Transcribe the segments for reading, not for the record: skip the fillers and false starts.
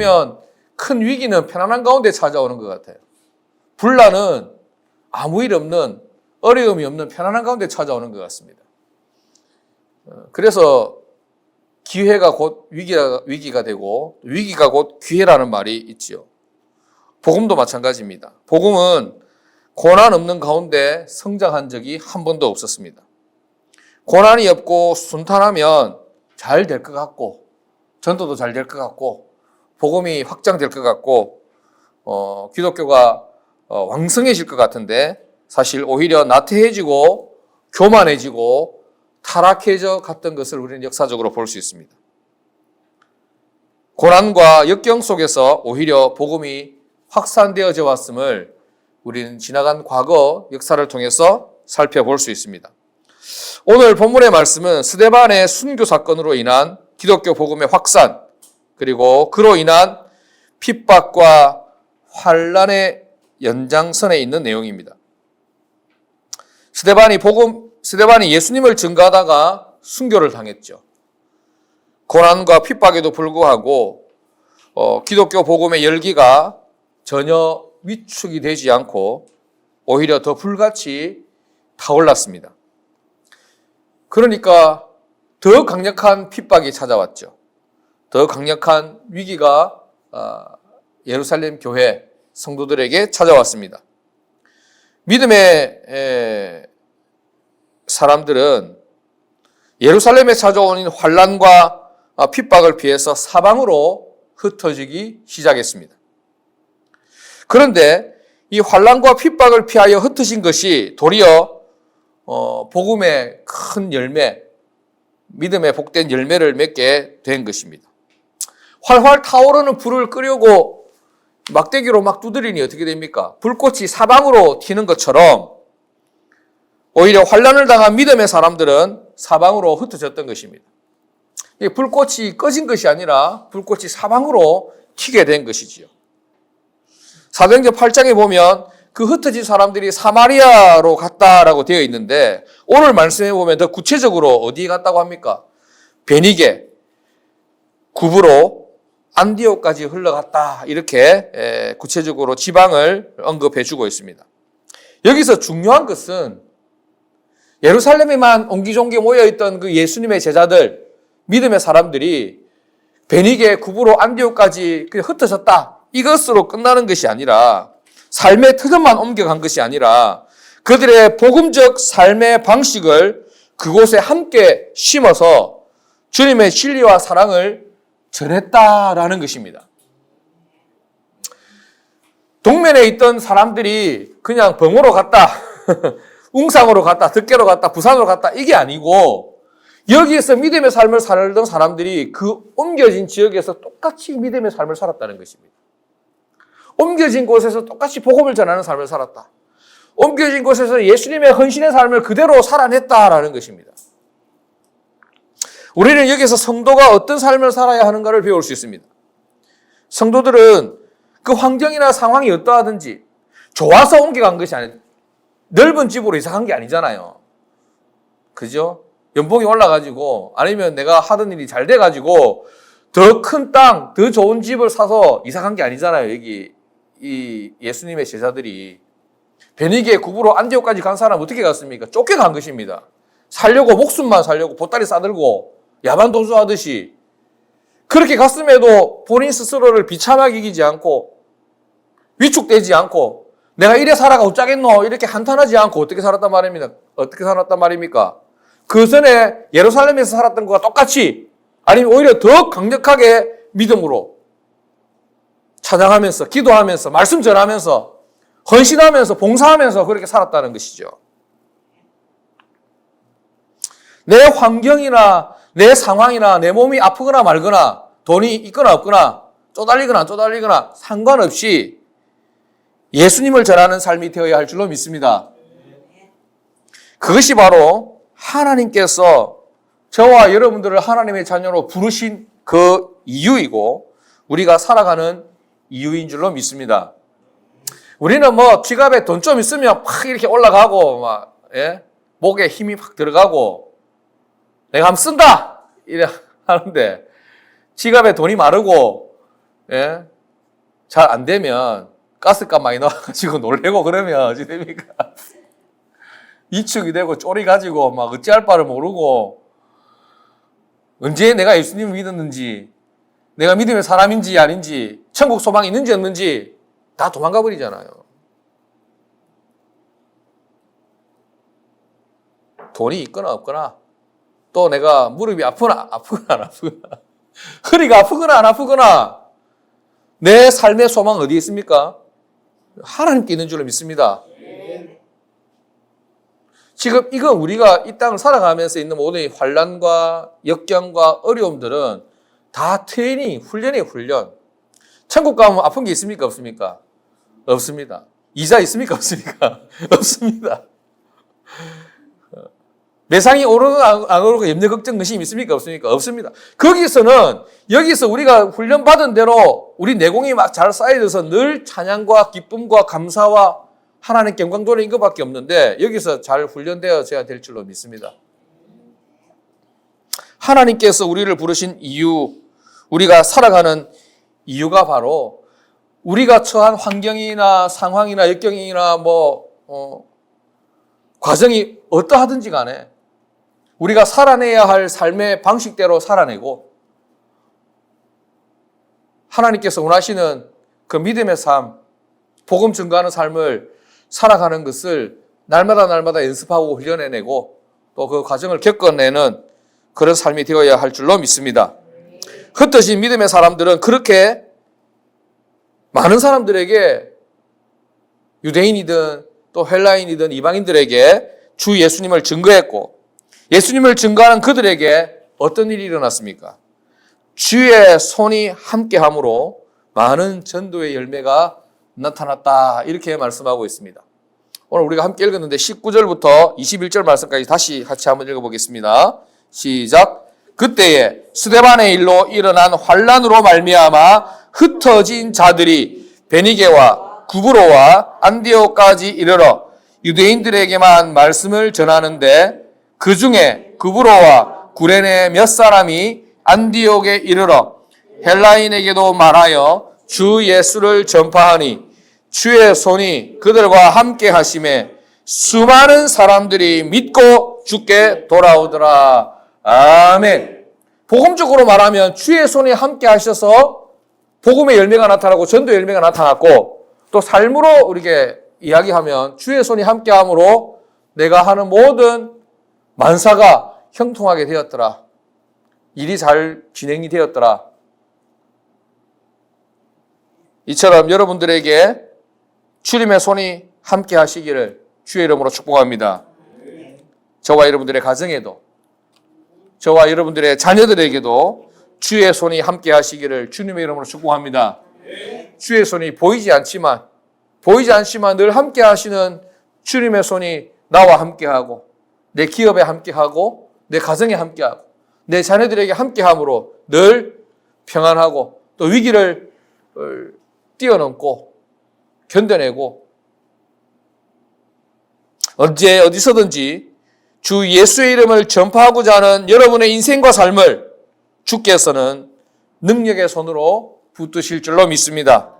보면 큰 위기는 편안한 가운데 찾아오는 것 같아요. 분란은 아무 일 없는, 어려움이 없는 편안한 가운데 찾아오는 것 같습니다. 그래서 기회가 곧 위기가 되고 위기가 곧 기회라는 말이 있지요. 복음도 마찬가지입니다. 복음은 고난 없는 가운데 성장한 적이 한 번도 없었습니다. 고난이 없고 순탄하면 잘 될 것 같고, 전도도 잘 될 것 같고, 복음이 확장될 것 같고, 기독교가 왕성해질 것 같은데, 사실 오히려 나태해지고 교만해지고 타락해져 갔던 것을 우리는 역사적으로 볼 수 있습니다. 고난과 역경 속에서 오히려 복음이 확산되어져 왔음을 우리는 지나간 과거 역사를 통해서 살펴볼 수 있습니다. 오늘 본문의 말씀은 스데반의 순교 사건으로 인한 기독교 복음의 확산, 그리고 그로 인한 핍박과 환란의 연장선에 있는 내용입니다. 스데반이 예수님을 증거하다가 순교를 당했죠. 고난과 핍박에도 불구하고 기독교 복음의 열기가 전혀 위축이 되지 않고 오히려 더 불같이 타올랐습니다. 그러니까 더 강력한 핍박이 찾아왔죠. 더 강력한 위기가 예루살렘 교회 성도들에게 찾아왔습니다. 믿음의 사람들은 예루살렘에 찾아오는 환난과 핍박을 피해서 사방으로 흩어지기 시작했습니다. 그런데 이 환난과 핍박을 피하여 흩어진 것이 도리어 복음의 큰 열매, 믿음의 복된 열매를 맺게 된 것입니다. 활활 타오르는 불을 끄려고 막대기로 막 두드리니 어떻게 됩니까? 불꽃이 사방으로 튀는 것처럼 오히려 환난을 당한 믿음의 사람들은 사방으로 흩어졌던 것입니다. 불꽃이 꺼진 것이 아니라 불꽃이 사방으로 튀게 된 것이지요. 사도행전 8장에 보면 그 흩어진 사람들이 사마리아로 갔다라고 되어 있는데 오늘 말씀에 보면 더 구체적으로 어디에 갔다고 합니까? 베니게, 구브로, 안디옥까지 흘러갔다 이렇게 구체적으로 지방을 언급해 주고 있습니다. 여기서 중요한 것은 예루살렘에만 옹기종기 모여있던 그 예수님의 제자들, 믿음의 사람들이 베니게, 구브로, 안디옥까지 그냥 흩어졌다 이것으로 끝나는 것이 아니라 삶의 터전만 옮겨간 것이 아니라 그들의 복음적 삶의 방식을 그곳에 함께 심어서 주님의 진리와 사랑을 전했다라는 것입니다. 동면에 있던 사람들이 그냥 병으로 갔다, 웅상으로 갔다, 득계로 갔다, 부산으로 갔다 이게 아니고 여기에서 믿음의 삶을 살던 사람들이 그 옮겨진 지역에서 똑같이 믿음의 삶을 살았다는 것입니다. 옮겨진 곳에서 똑같이 복음을 전하는 삶을 살았다. 옮겨진 곳에서 예수님의 헌신의 삶을 그대로 살아냈다라는 것입니다. 우리는 여기서 성도가 어떤 삶을 살아야 하는가를 배울 수 있습니다. 성도들은 그 환경이나 상황이 어떠하든지 좋아서 옮겨간 것이 아니에요. 넓은 집으로 이사간 게 아니잖아요. 그죠? 연봉이 올라가지고 아니면 내가 하던 일이 잘 돼가지고 더 큰 땅, 더 좋은 집을 사서 이사간 게 아니잖아요. 여기 이 예수님의 제자들이 베니게, 구브로, 안디옥까지 간 사람 어떻게 갔습니까? 쫓겨간 것입니다. 살려고 목숨만 살려고 보따리 싸들고 야반 도주하듯이 그렇게 갔음에도 본인 스스로를 비참하게 이기지 않고 위축되지 않고 내가 이래 살아가 어쩌겠노 이렇게 한탄하지 않고 어떻게 살았단 말입니까? 그 전에 예루살렘에서 살았던 것과 똑같이 아니면 오히려 더 강력하게 믿음으로 찬양하면서 기도하면서 말씀 전하면서 헌신하면서 봉사하면서 그렇게 살았다는 것이죠. 내 환경이나 내 상황이나 내 몸이 아프거나 말거나 돈이 있거나 없거나 쪼달리거나 안 쪼달리거나 상관없이 예수님을 전하는 삶이 되어야 할 줄로 믿습니다. 그것이 바로 하나님께서 저와 여러분들을 하나님의 자녀로 부르신 그 이유이고 우리가 살아가는 이유인 줄로 믿습니다. 우리는 뭐 지갑에 돈 좀 있으면 팍 이렇게 올라가고 막 목에 힘이 팍 들어가고 내가 한번 쓴다 이래 하는데 지갑에 돈이 마르고 예? 잘 안 되면 가스값 많이 나와가지고 놀래고 그러면 어찌 됩니까? 이축이 되고 쪼리 가지고 막 어찌할 바를 모르고 언제 내가 예수님을 믿었는지 내가 믿음의 사람인지 아닌지 천국 소망이 있는지 없는지 다 도망가 버리잖아요. 돈이 있거나 없거나 또 내가 무릎이 아프거나 안 아프거나 허리가 아프거나 안 아프거나 내 삶의 소망은 어디에 있습니까? 하나님께 있는 줄로 믿습니다. 지금 이건 우리가 이 땅을 살아가면서 있는 모든 환난과 역경과 어려움들은 다 트레이닝, 훈련이에요, 훈련. 천국 가면 아픈 게 있습니까? 없습니까? 없습니다. 이자 있습니까? 없습니까? 없습니다. 매상이 오르고 안 오르고 염려, 걱정, 의심 있습니까? 없습니까? 없습니다. 거기서는 여기서 우리가 훈련 받은 대로 우리 내공이 막 잘 쌓여져서 늘 찬양과 기쁨과 감사와 하나님께 영광 돌리는 것밖에 없는데 여기서 잘 훈련되어져야 될 줄로 믿습니다. 하나님께서 우리를 부르신 이유, 우리가 살아가는 이유가 바로 우리가 처한 환경이나 상황이나 역경이나 과정이 어떠하든지 간에 우리가 살아내야 할 삶의 방식대로 살아내고 하나님께서 원하시는 그 믿음의 삶, 복음 증거하는 삶을 살아가는 것을 날마다 연습하고 훈련해내고 또 그 과정을 겪어내는 그런 삶이 되어야 할 줄로 믿습니다. 흩어진 믿음의 사람들은 그렇게 많은 사람들에게 유대인이든 또 헬라인이든 이방인들에게 주 예수님을 증거했고 예수님을 증거하는 그들에게 어떤 일이 일어났습니까? 주의 손이 함께함으로 많은 전도의 열매가 나타났다 이렇게 말씀하고 있습니다. 오늘 우리가 함께 읽었는데 19절부터 21절 말씀까지 다시 같이 한번 읽어보겠습니다. 시작. 그때에 스데반의 일로 일어난 환란으로 말미암아 흩어진 자들이 베니게와 구브로와 안디오까지 이르러 유대인들에게만 말씀을 전하는데 그 중에 구브로와 구레네 몇 사람이 안디옥에 이르러 헬라인에게도 말하여 주 예수를 전파하니 주의 손이 그들과 함께 하심에 수많은 사람들이 믿고 주께 돌아오더라. 아멘. 복음적으로 말하면 주의 손이 함께 하셔서 복음의 열매가 나타나고 전도의 열매가 나타났고 또 삶으로 우리에게 이야기하면 주의 손이 함께함으로 내가 하는 모든 만사가 형통하게 되었더라. 일이 잘 진행이 되었더라. 이처럼 여러분들에게 주님의 손이 함께 하시기를 주의 이름으로 축복합니다. 저와 여러분들의 가정에도 저와 여러분들의 자녀들에게도 주의 손이 함께 하시기를 주님의 이름으로 축복합니다. 주의 손이 보이지 않지만 늘 함께 하시는 주님의 손이 나와 함께하고 내 기업에 함께하고 내 가정에 함께하고 내 자녀들에게 함께함으로 늘 평안하고 또 위기를 뛰어넘고 견뎌내고 언제 어디서든지 주 예수의 이름을 전파하고자 하는 여러분의 인생과 삶을 주께서는 능력의 손으로 붙드실 줄로 믿습니다.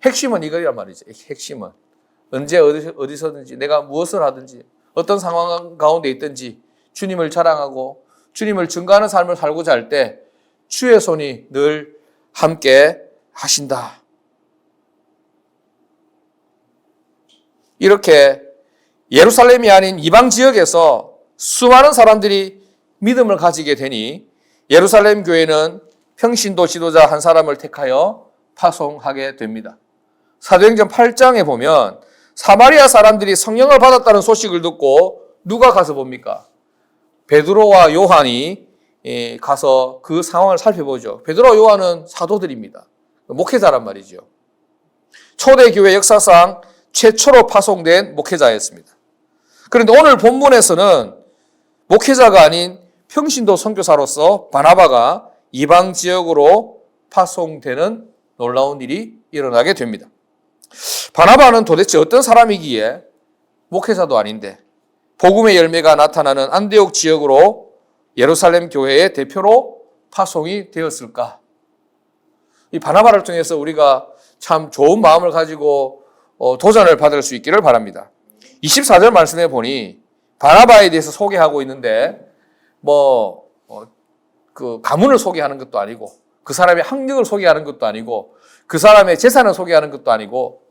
핵심은 이거란 말이죠. 핵심은 언제 어디서든지 내가 무엇을 하든지 어떤 상황 가운데 있든지 주님을 자랑하고 주님을 증거하는 삶을 살고자 할 때 주의 손이 늘 함께 하신다. 이렇게 예루살렘이 아닌 이방 지역에서 수많은 사람들이 믿음을 가지게 되니 예루살렘 교회는 평신도 지도자 한 사람을 택하여 파송하게 됩니다. 사도행전 8장에 보면 사마리아 사람들이 성령을 받았다는 소식을 듣고 누가 가서 봅니까? 베드로와 요한이 가서 그 상황을 살펴보죠. 베드로와 요한은 사도들입니다. 목회자란 말이죠. 초대교회 역사상 최초로 파송된 목회자였습니다. 그런데 오늘 본문에서는 목회자가 아닌 평신도 선교사로서 바나바가 이방 지역으로 파송되는 놀라운 일이 일어나게 됩니다. 바나바는 도대체 어떤 사람이기에 목회자도 아닌데 복음의 열매가 나타나는 안디옥 지역으로 예루살렘 교회의 대표로 파송이 되었을까? 이 바나바를 통해서 우리가 참 좋은 마음을 가지고 도전을 받을 수 있기를 바랍니다. 24절 말씀에 보니 바나바에 대해서 소개하고 있는데 그 가문을 소개하는 것도 아니고 그 사람의 학력을 소개하는 것도 아니고 그 사람의 재산을 소개하는 것도 아니고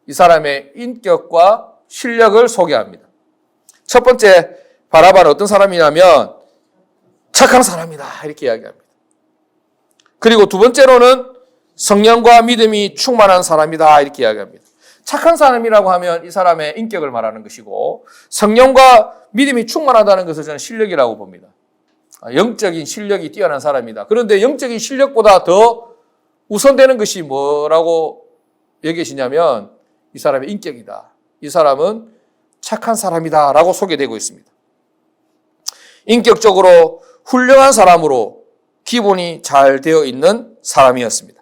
이 사람의 인격과 실력을 소개합니다. 첫 번째 바나바는 어떤 사람이냐면 착한 사람이다 이렇게 이야기합니다. 그리고 두 번째로는 성령과 믿음이 충만한 사람이다 이렇게 이야기합니다. 착한 사람이라고 하면 이 사람의 인격을 말하는 것이고 성령과 믿음이 충만하다는 것을 저는 실력이라고 봅니다. 영적인 실력이 뛰어난 사람이다. 그런데 영적인 실력보다 더 우선되는 것이 뭐라고 얘기하시냐면 이 사람의 인격이다. 이 사람은 착한 사람이다 라고 소개되고 있습니다. 인격적으로 훌륭한 사람으로 기본이 잘 되어 있는 사람이었습니다.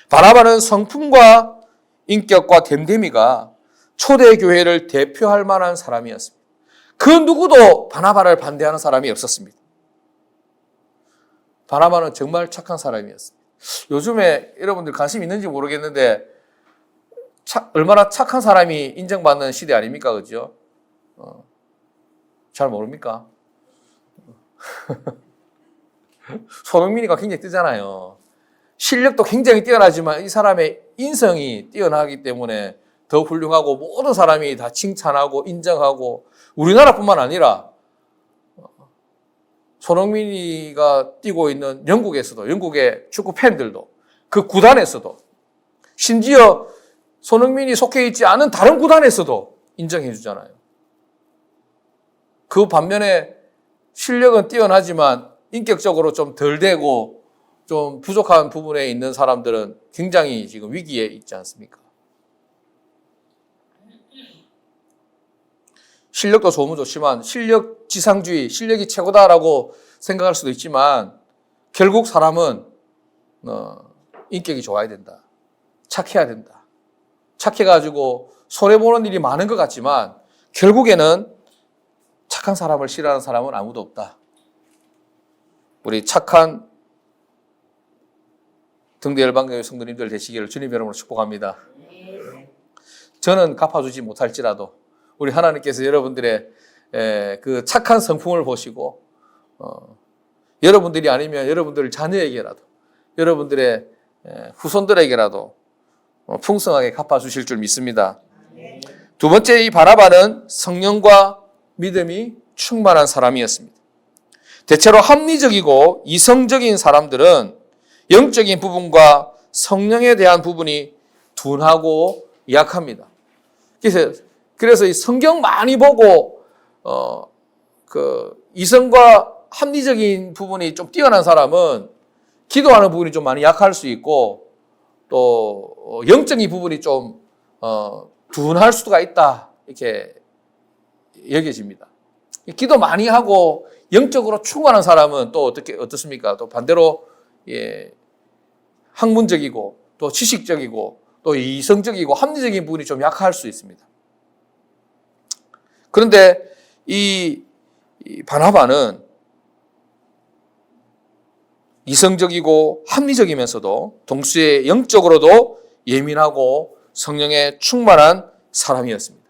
바나바는 성품과 인격과 됨됨이가 초대교회를 대표할 만한 사람이었습니다. 그 누구도 바나바를 반대하는 사람이 없었습니다. 바나바는 정말 착한 사람이었습니다. 요즘에 여러분들 관심 있는지 모르겠는데 얼마나 착한 사람이 인정받는 시대 아닙니까? 그죠? 잘 모릅니까? 손흥민이가 굉장히 뜨잖아요. 실력도 굉장히 뛰어나지만 이 사람의 인성이 뛰어나기 때문에 더 훌륭하고 모든 사람이 다 칭찬하고 인정하고 우리나라뿐만 아니라 손흥민이가 뛰고 있는 영국에서도 영국의 축구 팬들도 그 구단에서도 심지어 손흥민이 속해 있지 않은 다른 구단에서도 인정해 주잖아요. 그 반면에 실력은 뛰어나지만 인격적으로 좀 덜 되고 좀 부족한 부분에 있는 사람들은 굉장히 지금 위기에 있지 않습니까? 실력도 좋으면 좋지만 실력 지상주의, 실력이 최고다라고 생각할 수도 있지만 결국 사람은 인격이 좋아야 된다. 착해야 된다. 착해가지고 손해보는 일이 많은 것 같지만 결국에는 착한 사람을 싫어하는 사람은 아무도 없다. 우리 착한 등대 열방교회 성도님들 되시기를 주님 이름으로 축복합니다. 저는 갚아주지 못할지라도 우리 하나님께서 여러분들의 그 착한 성품을 보시고 여러분들이 아니면 여러분들 자녀에게라도 여러분들의 후손들에게라도 풍성하게 갚아주실 줄 믿습니다. 두 번째 이 바나바는 성령과 믿음이 충만한 사람이었습니다. 대체로 합리적이고 이성적인 사람들은 영적인 부분과 성령에 대한 부분이 둔하고 약합니다. 그래서 이 성경 많이 보고 이성과 합리적인 부분이 좀 뛰어난 사람은 기도하는 부분이 좀 많이 약할 수 있고 또 영적인 부분이 좀 둔할 수가 있다 이렇게 여겨집니다. 기도 많이 하고 영적으로 충만한 사람은 또 어떻습니까? 또 반대로 학문적이고 또 지식적이고 또 이성적이고 합리적인 부분이 좀 약할 수 있습니다. 그런데 이 바나바는 이성적이고 합리적이면서도 동시에 영적으로도 예민하고 성령에 충만한 사람이었습니다.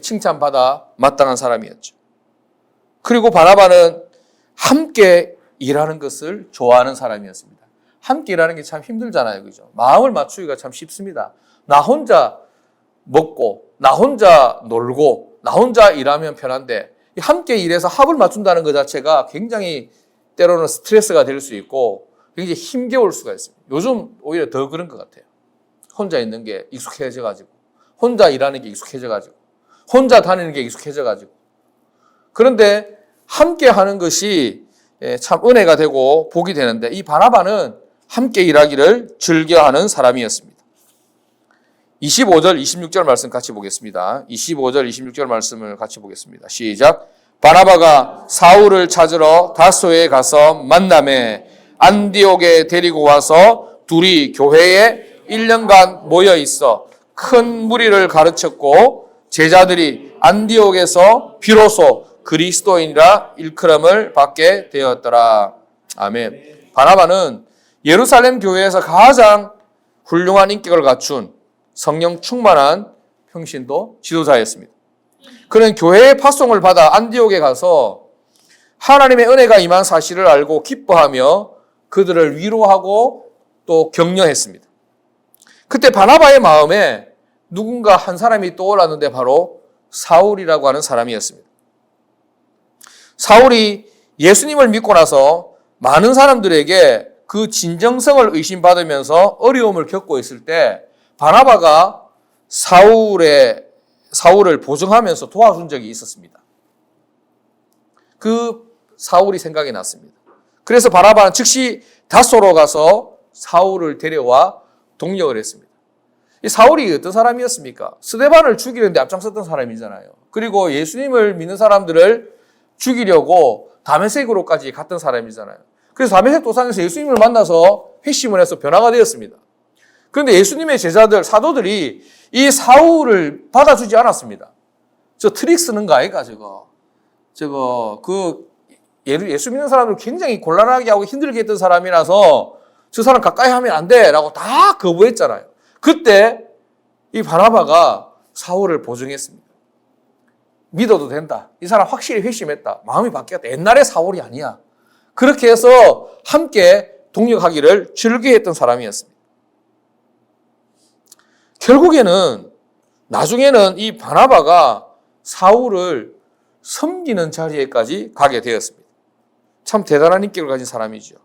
칭찬받아 마땅한 사람이었죠. 그리고 바나바는 함께 일하는 것을 좋아하는 사람이었습니다. 함께 일하는 게 참 힘들잖아요. 그죠? 마음을 맞추기가 참 쉽습니다. 나 혼자 먹고, 나 혼자 놀고, 나 혼자 일하면 편한데, 함께 일해서 합을 맞춘다는 것 자체가 굉장히 때로는 스트레스가 될 수 있고, 굉장히 힘겨울 수가 있습니다. 요즘 오히려 더 그런 것 같아요. 혼자 있는 게 익숙해져가지고, 혼자 일하는 게 익숙해져가지고, 혼자 다니는 게 익숙해져가지고. 그런데 함께 하는 것이 참 은혜가 되고 복이 되는데 이 바나바는 함께 일하기를 즐겨하는 사람이었습니다. 25절, 26절 말씀 같이 보겠습니다. 25절, 26절 말씀을 같이 보겠습니다. 시작. 바나바가 사울을 찾으러 다소에 가서 만나매 안디옥에 데리고 와서 둘이 교회에 1년간 모여 있어 큰 무리를 가르쳤고 제자들이 안디옥에서 비로소 그리스도인이라 일컬음을 받게 되었더라. 아멘. 바나바는 예루살렘 교회에서 가장 훌륭한 인격을 갖춘 성령 충만한 평신도 지도자였습니다. 그는 교회의 파송을 받아 안디옥에 가서 하나님의 은혜가 임한 사실을 알고 기뻐하며 그들을 위로하고 또 격려했습니다. 그때 바나바의 마음에 누군가 한 사람이 떠올랐는데 바로 사울이라고 하는 사람이었습니다. 사울이 예수님을 믿고 나서 많은 사람들에게 그 진정성을 의심받으면서 어려움을 겪고 있을 때 바나바가 사울을 보증하면서 도와준 적이 있었습니다. 그 사울이 생각이 났습니다. 그래서 바나바는 즉시 다소로 가서 사울을 데려와 동력을 했습니다. 이 사울이 어떤 사람이었습니까? 스데반을 죽이는데 앞장섰던 사람이잖아요. 그리고 예수님을 믿는 사람들을 죽이려고 다메섹으로까지 갔던 사람이잖아요. 그래서 다메섹 도상에서 예수님을 만나서 회심을 해서 변화가 되었습니다. 그런데 예수님의 제자들, 사도들이 이 사울을 받아주지 않았습니다. 저 트릭 쓰는 거 아이가, 예수 믿는 사람을 굉장히 곤란하게 하고 힘들게 했던 사람이라서 저 사람 가까이 하면 안 돼 라고 다 거부했잖아요. 그때 이 바나바가 사울을 보증했습니다. 믿어도 된다. 이 사람 확실히 회심했다. 마음이 바뀌었다. 옛날의 사울이 아니야. 그렇게 해서 함께 동력하기를 즐겨했던 사람이었습니다. 결국에는 나중에는 이 바나바가 사울을 섬기는 자리에까지 가게 되었습니다. 참 대단한 인격을 가진 사람이죠.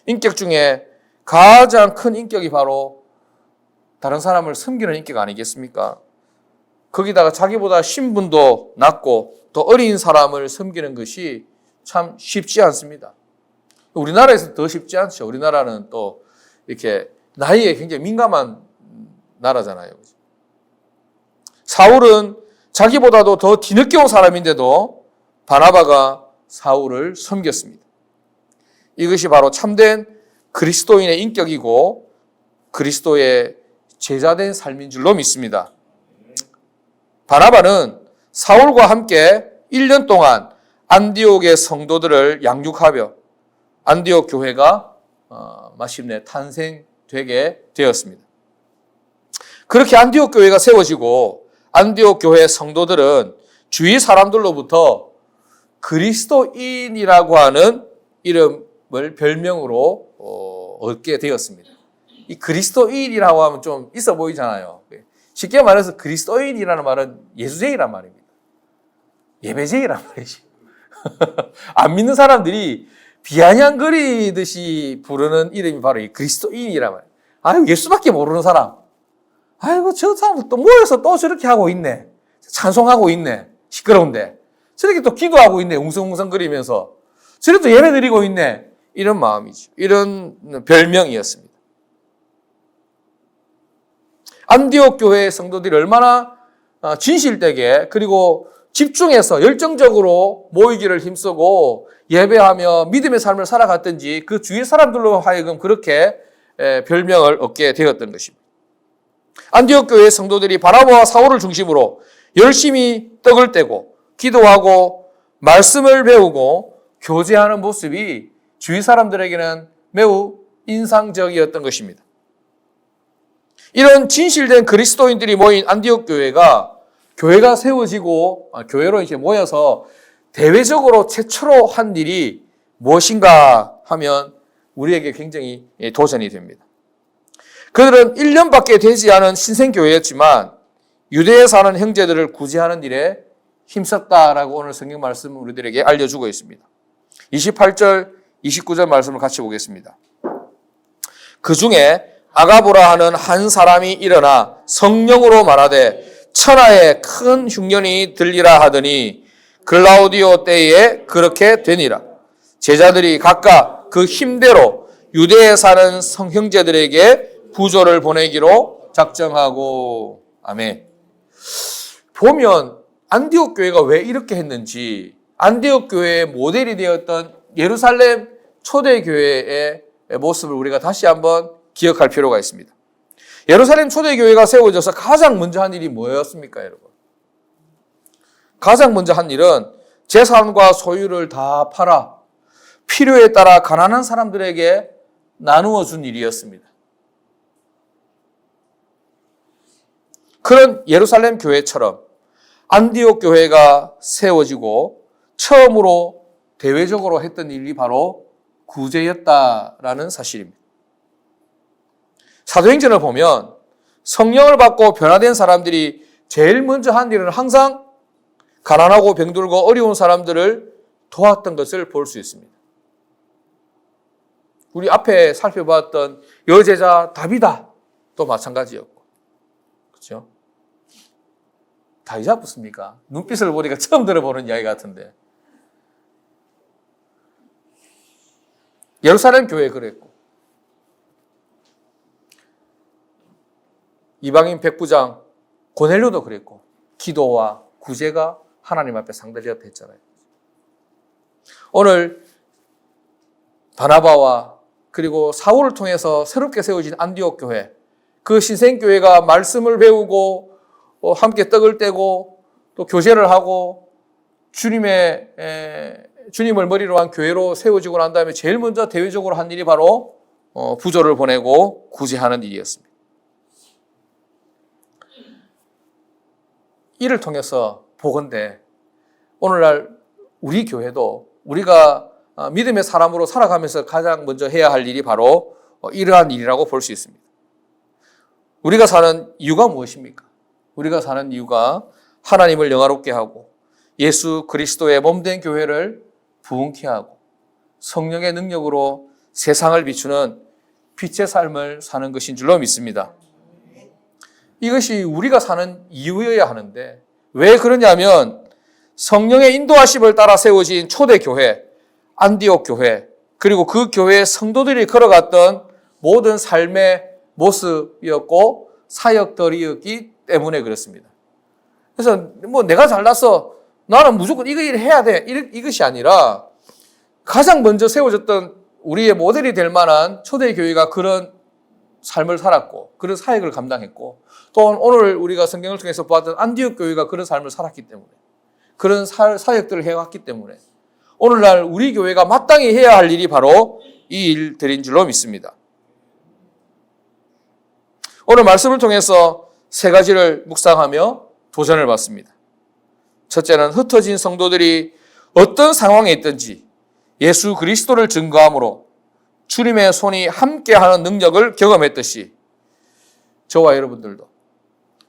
인격 중에 가장 큰 인격이 바로 다른 사람을 섬기는 인격 아니겠습니까? 거기다가 자기보다 신분도 낮고 또 어린 사람을 섬기는 것이 참 쉽지 않습니다. 우리나라에서 더 쉽지 않죠. 우리나라는 또 이렇게 나이에 굉장히 민감한 나라잖아요. 사울은 자기보다도 더 뒤늦게 온 사람인데도 바나바가 사울을 섬겼습니다. 이것이 바로 참된 그리스도인의 인격이고 그리스도의 제자된 삶인 줄로 믿습니다. 바나바는 사울과 함께 1년 동안 안디옥의 성도들을 양육하며 안디옥 교회가 마침내 탄생되게 되었습니다. 그렇게 안디옥 교회가 세워지고 안디옥 교회 성도들은 주위 사람들로부터 그리스도인이라고 하는 이름을 별명으로 얻게 되었습니다. 이 그리스도인이라고 하면 좀 있어 보이잖아요. 쉽게 말해서 그리스도인이라는 말은 예수쟁이란 말입니다. 예배쟁이란 말이지. 안 믿는 사람들이 비아냥거리듯이 부르는 이름이 바로 이 그리스도인이란 말이에요. 아유, 예수밖에 모르는 사람. 아이고, 저 사람 또 모여서 또 저렇게 하고 있네. 찬송하고 있네. 시끄러운데. 저렇게 또 기도하고 있네. 웅성웅성거리면서. 저렇게 또 예배 드리고 있네. 이런 마음이죠. 이런 별명이었습니다. 안디옥 교회의 성도들이 얼마나 진실되게 그리고 집중해서 열정적으로 모이기를 힘쓰고 예배하며 믿음의 삶을 살아갔든지 그 주위 사람들로 하여금 그렇게 별명을 얻게 되었던 것입니다. 안디옥 교회의 성도들이 바나바와 사울을 중심으로 열심히 떡을 떼고 기도하고 말씀을 배우고 교제하는 모습이 주위 사람들에게는 매우 인상적이었던 것입니다. 이런 진실된 그리스도인들이 모인 안디옥 교회가 세워지고 교회로 이렇게 모여서 대외적으로 최초로 한 일이 무엇인가 하면 우리에게 굉장히 도전이 됩니다. 그들은 1년밖에 되지 않은 신생교회였지만 유대에 사는 형제들을 구제하는 일에 힘썼다라고 오늘 성경 말씀은 우리들에게 알려주고 있습니다. 28절, 29절 말씀을 같이 보겠습니다. 그 중에 아가보라 하는 한 사람이 일어나 성령으로 말하되 천하에 큰 흉년이 들리라 하더니 글라우디오 때에 그렇게 되니라. 제자들이 각각 그 힘대로 유대에 사는 성형제들에게 부조를 보내기로 작정하고. 아멘. 보면 안디옥 교회가 왜 이렇게 했는지, 안디옥 교회의 모델이 되었던 예루살렘 초대교회의 모습을 우리가 다시 한번 기억할 필요가 있습니다. 예루살렘 초대교회가 세워져서 가장 먼저 한 일이 뭐였습니까, 여러분? 가장 먼저 한 일은 재산과 소유를 다 팔아 필요에 따라 가난한 사람들에게 나누어 준 일이었습니다. 그런 예루살렘 교회처럼 안디옥 교회가 세워지고 처음으로 대외적으로 했던 일이 바로 구제였다라는 사실입니다. 사도행전을 보면 성령을 받고 변화된 사람들이 제일 먼저 한 일은 항상 가난하고 병들고 어려운 사람들을 도왔던 것을 볼 수 있습니다. 우리 앞에 살펴봤던 여제자 다비다도 마찬가지였고, 그렇죠? 다 잊어붙습니까? 눈빛을 보니까 처음 들어보는 이야기 같은데. 예루살렘 교회 그랬고, 이방인 백부장 고넬료도 그랬고, 기도와 구제가 하나님 앞에 상대적으로 했잖아요. 오늘 바나바와 그리고 사울을 통해서 새롭게 세워진 안디옥 교회, 그 신생교회가 말씀을 배우고 함께 떡을 떼고 또 교제를 하고 주님을 머리로 한 교회로 세워지고 난 다음에 제일 먼저 대외적으로 한 일이 바로 부조를 보내고 구제하는 일이었습니다. 이를 통해서 보건대 오늘날 우리 교회도 우리가 믿음의 사람으로 살아가면서 가장 먼저 해야 할 일이 바로 이러한 일이라고 볼 수 있습니다. 우리가 사는 이유가 무엇입니까? 우리가 사는 이유가 하나님을 영화롭게 하고 예수 그리스도의 몸된 교회를 부흥케 하고 성령의 능력으로 세상을 비추는 빛의 삶을 사는 것인 줄로 믿습니다. 이것이 우리가 사는 이유여야 하는데 왜 그러냐면 성령의 인도하심을 따라 세워진 초대교회, 안디옥 교회, 그리고 그 교회의 성도들이 걸어갔던 모든 삶의 모습이었고 사역들이었기 때문에 그렇습니다. 그래서 내가 잘나서 나는 무조건 이거 일 해야 돼 이것이 아니라 가장 먼저 세워졌던 우리의 모델이 될 만한 초대교회가 그런 삶을 살았고 그런 사역을 감당했고 또 오늘 우리가 성경을 통해서 보았던 안디옥 교회가 그런 삶을 살았기 때문에 그런 사역들을 해왔기 때문에 오늘날 우리 교회가 마땅히 해야 할 일이 바로 이 일들인 줄로 믿습니다. 오늘 말씀을 통해서 세 가지를 묵상하며 도전을 받습니다. 첫째는 흩어진 성도들이 어떤 상황에 있든지 예수 그리스도를 증거함으로 주님의 손이 함께하는 능력을 경험했듯이 저와 여러분들도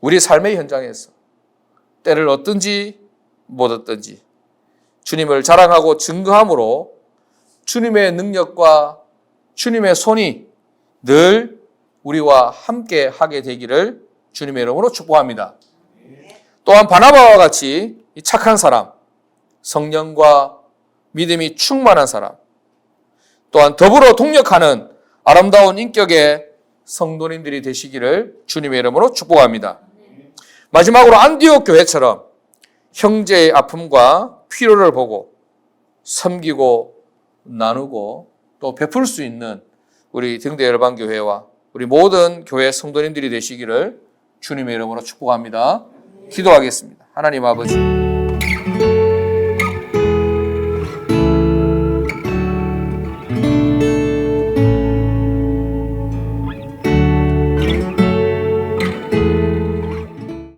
우리 삶의 현장에서 때를 얻든지 못 얻든지 주님을 자랑하고 증거함으로 주님의 능력과 주님의 손이 늘 우리와 함께 하게 되기를 주님의 이름으로 축복합니다. 또한 바나바와 같이 착한 사람, 성령과 믿음이 충만한 사람, 또한 더불어 동력하는 아름다운 인격의 성도님들이 되시기를 주님의 이름으로 축복합니다. 마지막으로 안디옥 교회처럼 형제의 아픔과 필요를 보고 섬기고 나누고 또 베풀 수 있는 우리 등대 열방교회와 우리 모든 교회 성도님들이 되시기를 주님의 이름으로 축복합니다. 기도하겠습니다. 하나님 아버지,